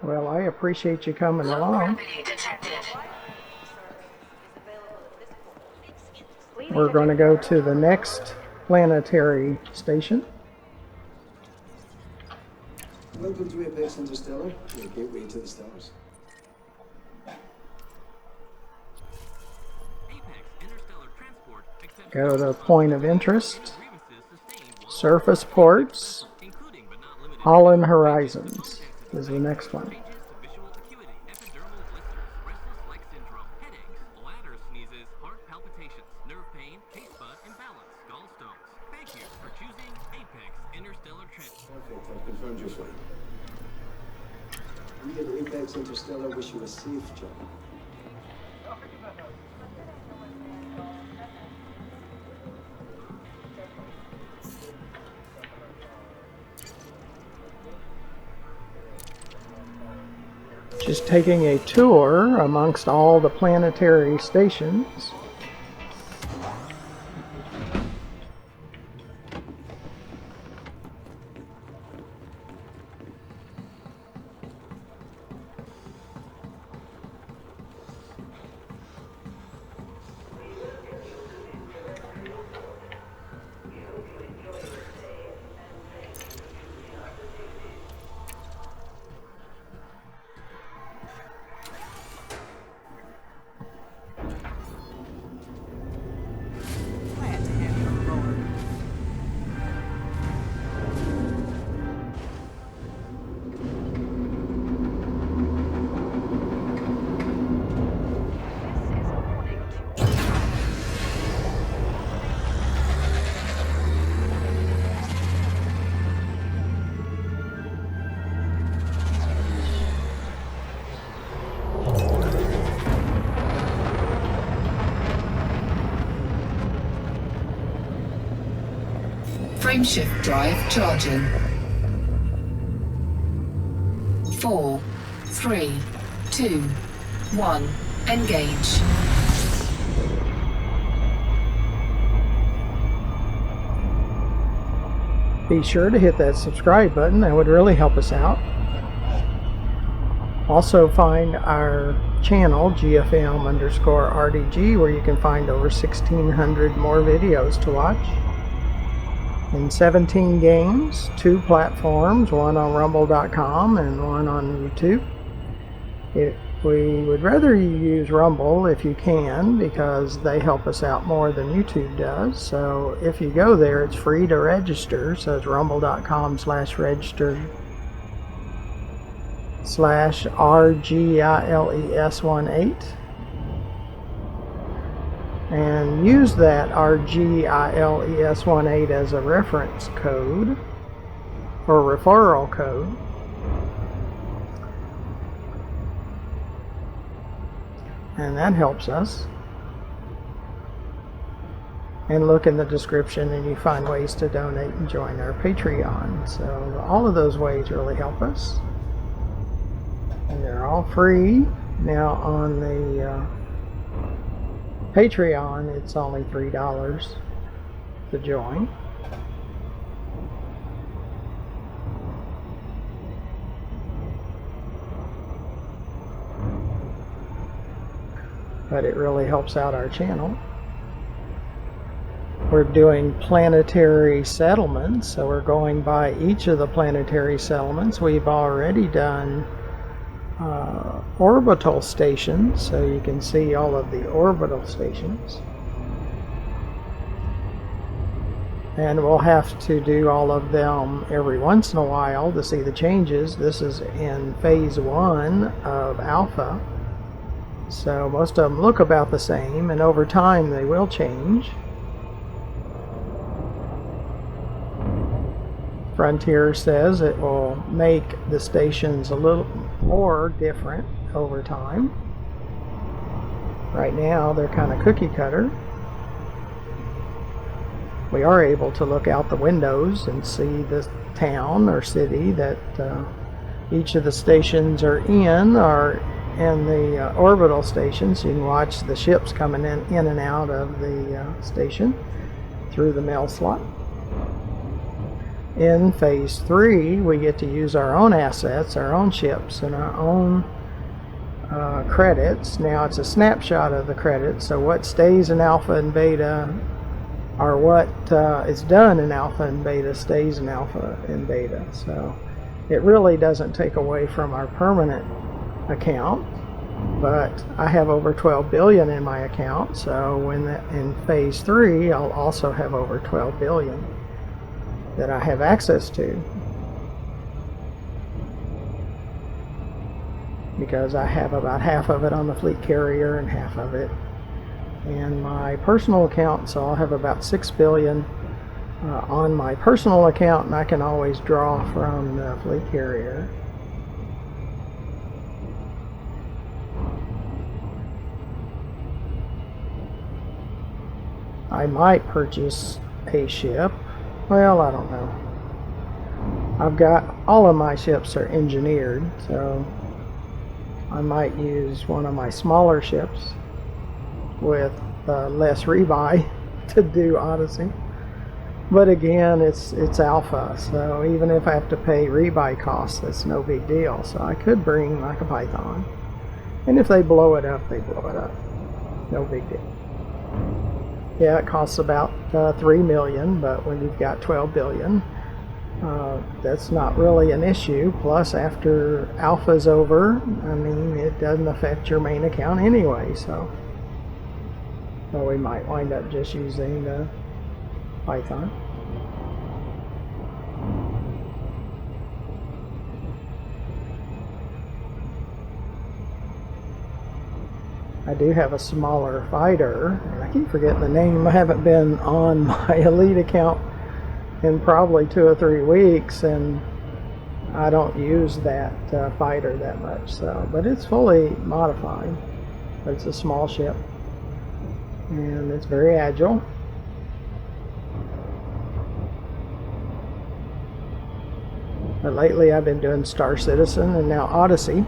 Well, I appreciate you coming along. We're going to go to the next planetary station. Welcome to Apex Interstellar, your gateway to the stars. Go to point of interest, surface ports, Holland Horizons is the next one. Perfect, I've confirmed your flight. We at Apex Interstellar wish you a safe journey. Just taking a tour amongst all the planetary stations. Frameshift drive charging. 4, 3, 2, 1, engage. Be sure to hit that subscribe button, that would really help us out. Also find our channel, GFM_RDG, where you can find over 1,600 more videos to watch. In 17 games, 2 platforms, one on rumble.com and one on YouTube. We would rather you use Rumble if you can, because they help us out more than YouTube does. So if you go there, it's free to register. So it's rumble.com/register/RGILES18. And use that RGILES18 as a reference code or referral code. And that helps us. And look in the description and you find ways to donate and join our Patreon. So all of those ways really help us. And they're all free. Now on the Patreon, it's only $3 to join. But it really helps out our channel. We're doing planetary settlements, so we're going by each of the planetary settlements. We've already done orbital stations, so you can see all of the orbital stations. And we'll have to do all of them every once in a while to see the changes. This is in phase 1 of alpha, so most of them look about the same, and over time they will change. Frontier says it will make the stations a little more different over time. Right now they're kind of cookie cutter. We are able to look out the windows and see the town or city that each of the stations are in, or in the orbital stations. You can watch the ships coming in and out of the station through the mail slot. In phase 3, we get to use our own assets, our own ships, and our own credits. Now it's a snapshot of the credits, so what stays in alpha and beta, or what is done in alpha and beta stays in alpha and beta. So it really doesn't take away from our permanent account, but I have over 12 billion in my account, so in phase 3 I'll also have over 12 billion that I have access to, because I have about half of it on the fleet carrier and half of it in my personal account. So I'll have about 6 billion on my personal account, and I can always draw from the fleet carrier. I might purchase a ship. Well, I don't know. I've got, all of my ships are engineered, so I might use one of my smaller ships with less rebuy to do Odyssey. But again, it's alpha, so even if I have to pay rebuy costs, that's no big deal. So I could bring like a Python, and if they blow it up, they blow it up. No big deal. Yeah, it costs about 3 million, but when you've got 12 billion, that's not really an issue. Plus, after alpha's over, I mean, it doesn't affect your main account anyway, so we might wind up just using Python. I do have a smaller fighter, and I keep forgetting the name. I haven't been on my elite account in probably 2 or 3 weeks, and I don't use that fighter that much. So, but it's fully modified. But it's a small ship, and it's very agile. But lately I've been doing Star Citizen and now Odyssey.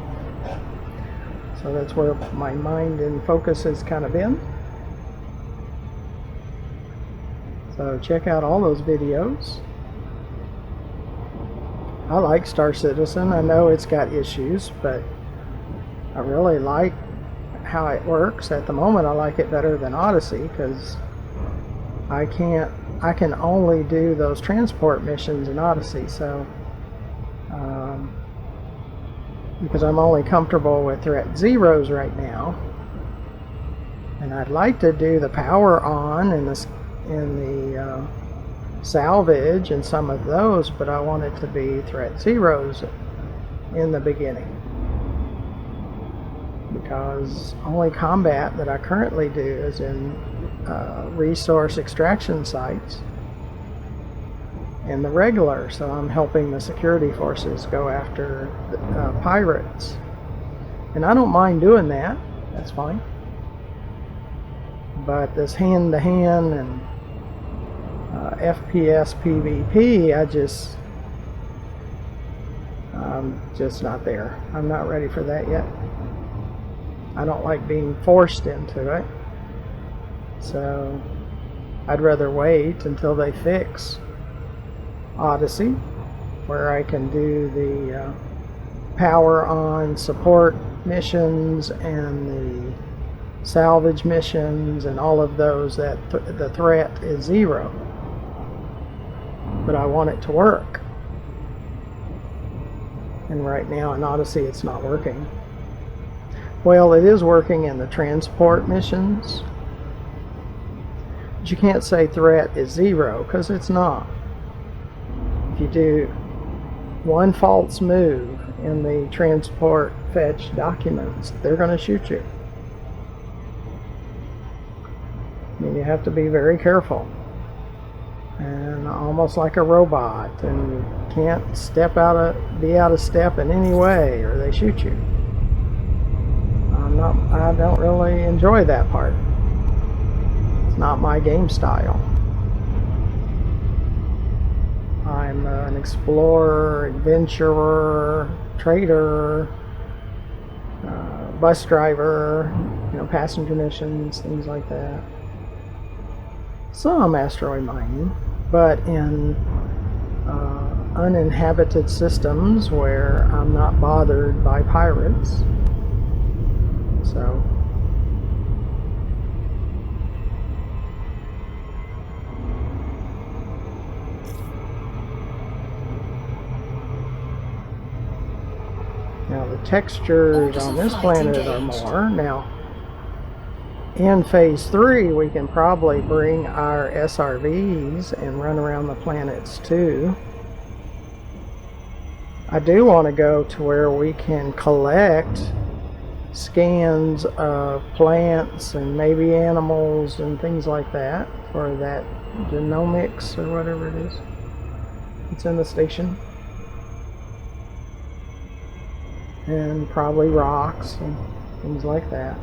So that's where my mind and focus has kind of been. So check out all those videos. I like Star Citizen. I know it's got issues, but I really like how it works. At the moment I like it better than Odyssey, because I can only do those transport missions in Odyssey. So because I'm only comfortable with threat zeros right now, and I'd like to do the power on in the salvage and some of those, but I want it to be threat zeros in the beginning, because only combat that I currently do is in resource extraction sites in the regular, so I'm helping the security forces go after pirates, and I don't mind doing that. That's fine. But this hand-to-hand and FPS PvP, I'm just not there. I'm not ready for that yet. I don't like being forced into it, so I'd rather wait until they fix Odyssey, where I can do the power on support missions and the salvage missions and all of those, that the threat is zero, but I want it to work, and right now in Odyssey it's not working. Well, it is working in the transport missions, but you can't say threat is zero, because it's not. If you do one false move in the transport fetch documents, they're going to shoot you. I mean, you have to be very careful, and almost like a robot, and you can't be out of step in any way, or they shoot you. I don't really enjoy that part. It's not my game style. I'm an explorer, adventurer, trader, bus driver, passenger missions, things like that. Some asteroid mining, but in uninhabited systems where I'm not bothered by pirates. So now the textures on this planet are more. Now in phase 3 we can probably bring our SRVs and run around the planets too. I do want to go to where we can collect scans of plants and maybe animals and things like that for that genomics or whatever it is. It's in the station. And probably rocks and things like that.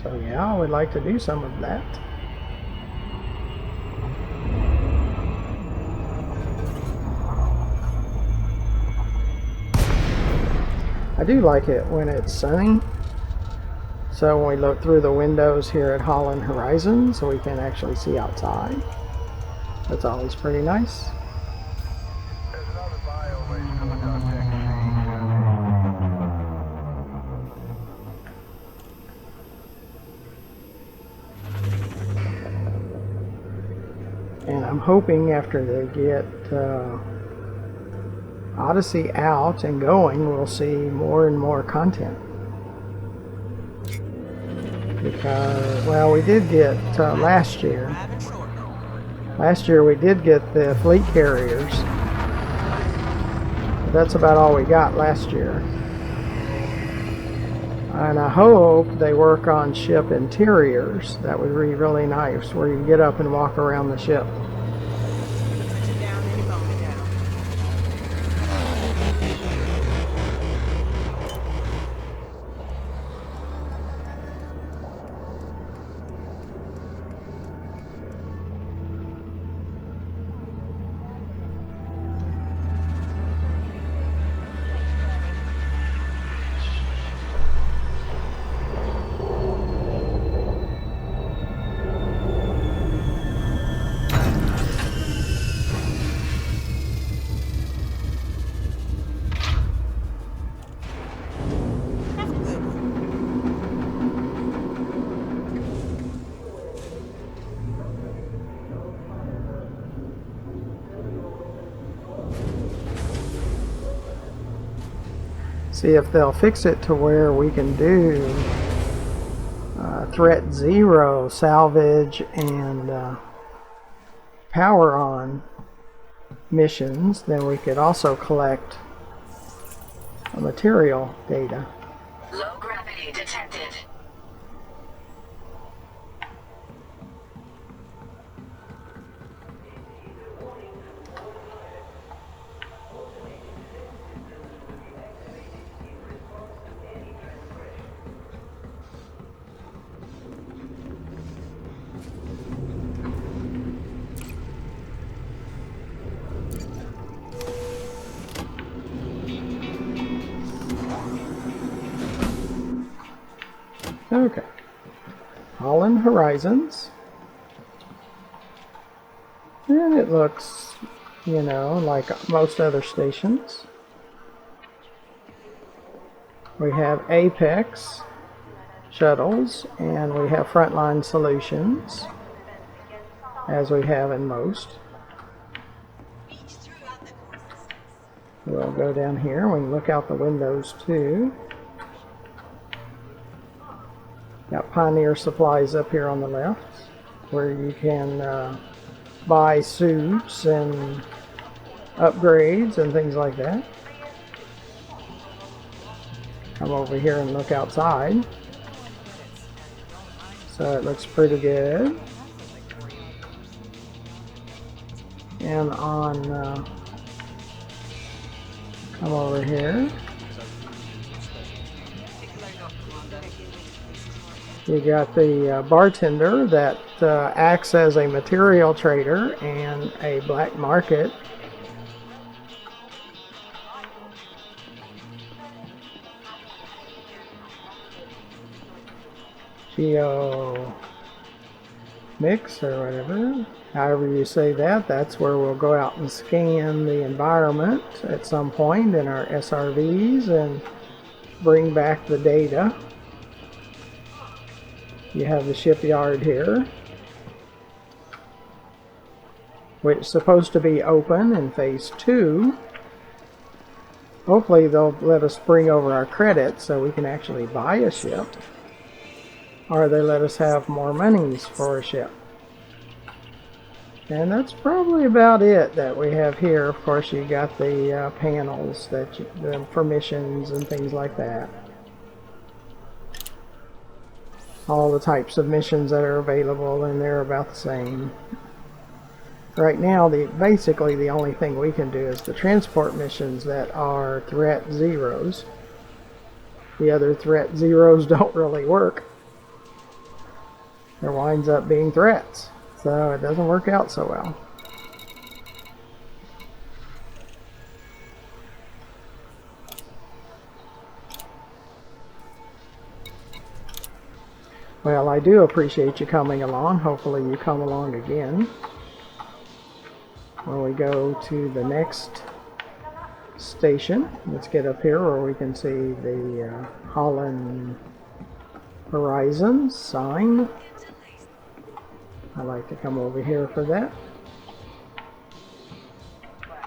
So yeah, I would like to do some of that. I do like it when it's sunny. So when we look through the windows here at Holland Horizons, we can actually see outside. That's always pretty nice. And I'm hoping after they get Odyssey out and going, we'll see more and more content. Because, well, we did get last year we did get the fleet carriers. But that's about all we got last year. And I hope they work on ship interiors. That would be really nice, where you get up and walk around the ship. See if they'll fix it to where we can do threat 0 salvage and power on missions. Then we could also collect material data. Low gravity detected. Okay, Holland Horizons, and it looks, you know, like most other stations. We have Apex shuttles, and we have Frontline Solutions, as we have in most. We'll go down here, we can look out the windows too. Got Pioneer Supplies up here on the left, where you can buy suits and upgrades and things like that. Come over here and look outside. So it looks pretty good. And on, come over here. You got the bartender that acts as a material trader and a black market. Geo mix or whatever. However you say that, that's where we'll go out and scan the environment at some point in our SRVs and bring back the data. You have the shipyard here, which is supposed to be open in phase 2. Hopefully they'll let us bring over our credits so we can actually buy a ship, or they let us have more monies for a ship. And that's probably about it that we have here. Of course, you got the panels that for missions and things like that. All the types of missions that are available, and they're about the same. Right now, basically the only thing we can do is the transport missions that are threat zeros. The other threat zeros don't really work. There winds up being threats. So it doesn't work out so well. Well, I do appreciate you coming along. Hopefully you come along again when we go to the next station. Let's get up here where we can see the Holland Horizon sign. I like to come over here for that.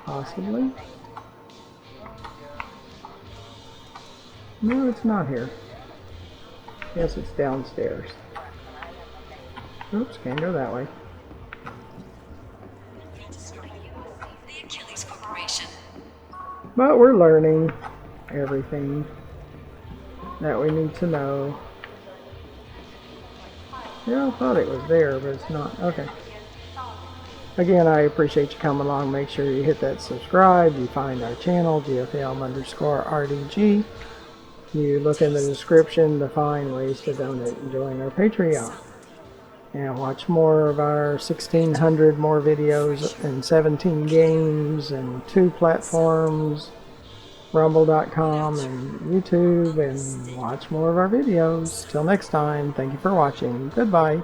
Possibly. No, it's not here. Yes, it's downstairs. Oops, can't go that way. But we're learning everything that we need to know. Yeah, I thought it was there, but it's not. Okay. Again, I appreciate you coming along. Make sure you hit that subscribe. You find our channel, GFM_RDG. You look in the description to find ways to donate and join our Patreon. And watch more of our 1,600 more videos and 17 games and 2 platforms, Rumble.com and YouTube, and watch more of our videos. Till next time, thank you for watching. Goodbye.